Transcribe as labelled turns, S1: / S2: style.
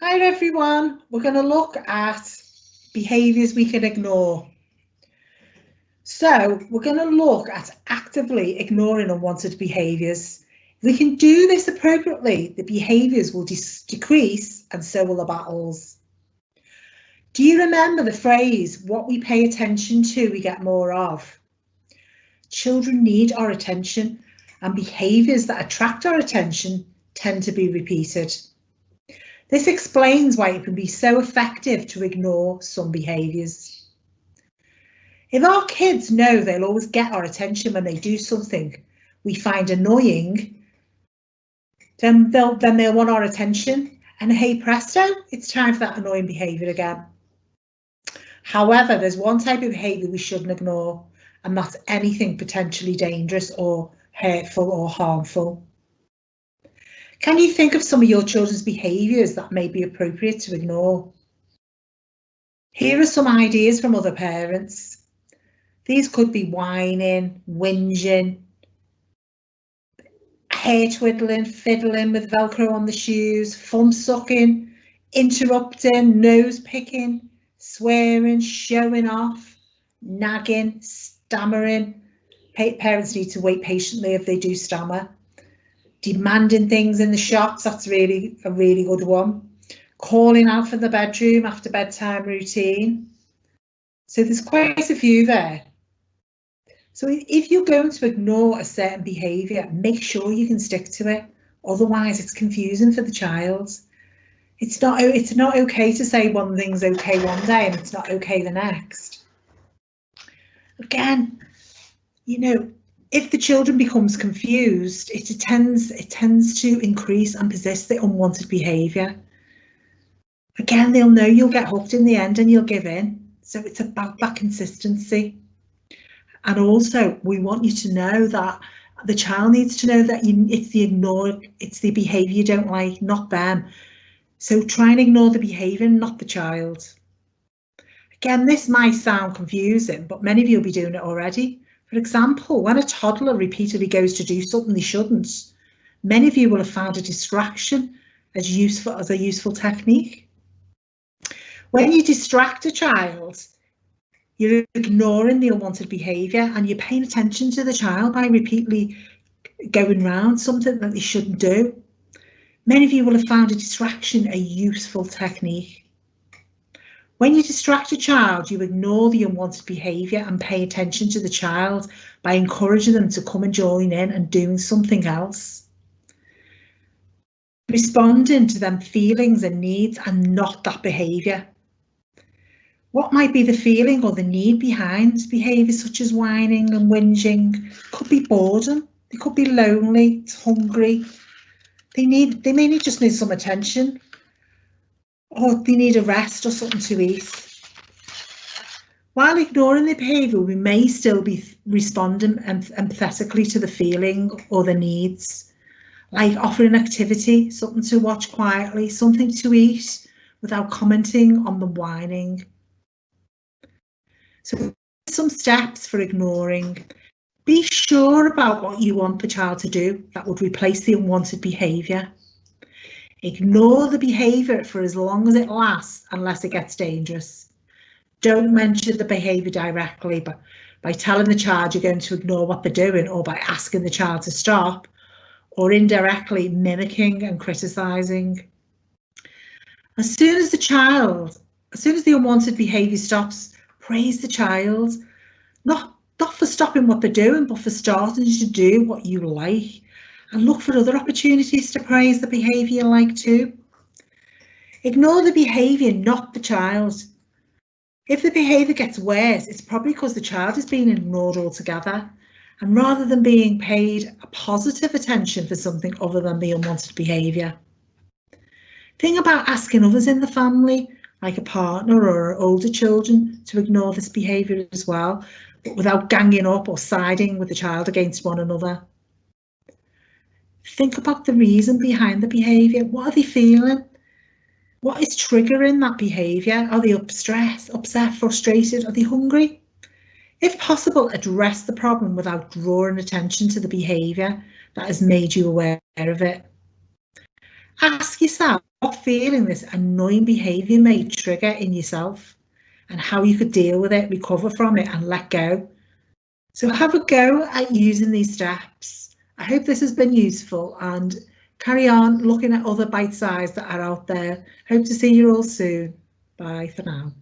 S1: Hi everyone, we're going to look at behaviours we can ignore. So we're going to look at actively ignoring unwanted behaviours. If we can do this appropriately, the behaviours will decrease and so will the battles. Do you remember the phrase, what we pay attention to, we get more of? Children need our attention, and behaviours that attract our attention tend to be repeated. This explains why it can be so effective to ignore some behaviours. If our kids know they'll always get our attention when they do something we find annoying, then they'll want our attention, and hey presto, it's time for that annoying behaviour again. However, there's one type of behaviour we shouldn't ignore, and that's anything potentially dangerous or hurtful or harmful. Can you think of some of your children's behaviours that may be appropriate to ignore? Here are some ideas from other parents. These could be whining, whinging, hair twiddling, fiddling with Velcro on the shoes, thumb sucking, interrupting, nose picking, swearing, showing off, nagging, stammering. Parents need to wait patiently if they do stammer. Demanding things in the shops, that's a really good one. Calling out from the bedroom after bedtime routine. So there's quite a few there. So if you're going to ignore a certain behaviour, make sure you can stick to it. Otherwise, it's confusing for the child. It's not okay to say one thing's okay one day and it's not okay the next. Again, you know, if the children becomes confused, it tends to increase and persist the unwanted behaviour. Again, they'll know you'll get hooked in the end and you'll give in. So it's about that consistency. And also, we want you to know that the child needs to know that it's the behaviour you don't like, not them. So try and ignore the behaviour, not the child. Again, this might sound confusing, but many of you will be doing it already. For example, when a toddler repeatedly goes to do something they shouldn't, many of you will have found a distraction as a useful technique. When you distract a child, you're ignoring the unwanted behaviour and you're paying attention to the child by repeatedly going round something that they shouldn't do. Many of you will have found a distraction a useful technique. When you distract a child, you ignore the unwanted behaviour and pay attention to the child by encouraging them to come and join in and doing something else. Responding to them feelings and needs and not that behaviour. What might be the feeling or the need behind behaviours such as whining and whinging? Could be boredom, they could be lonely, hungry. They may just need some attention, or they need a rest or something to eat. While ignoring the behaviour, we may still be responding empathetically to the feeling or the needs, like offering activity, something to watch quietly, something to eat without commenting on the whining. So some steps for ignoring. Be sure about what you want the child to do that would replace the unwanted behaviour. Ignore the behaviour for as long as it lasts unless it gets dangerous. Don't mention the behaviour directly, but by telling the child you're going to ignore what they're doing, or by asking the child to stop, or indirectly mimicking and criticising. As soon as the unwanted behaviour stops, praise the child, not for stopping what they're doing, but for starting to do what you like, and look for other opportunities to praise the behaviour you like too. Ignore the behaviour, not the child. If the behaviour gets worse, it's probably because the child is being ignored altogether, and rather than being paid a positive attention for something other than the unwanted behaviour. Think about asking others in the family, like a partner or older children, to ignore this behaviour as well, but without ganging up or siding with the child against one another. Think about the reason behind the behaviour. What are they feeling? What is triggering that behaviour? Are they stressed, upset, frustrated? Are they hungry? If possible, address the problem without drawing attention to the behaviour that has made you aware of it. Ask yourself what feeling this annoying behaviour may trigger in yourself and how you could deal with it, recover from it and let go. So have a go at using these steps. I hope this has been useful, and carry on looking at other bite-sized that are out there. Hope to see you all soon. Bye for now.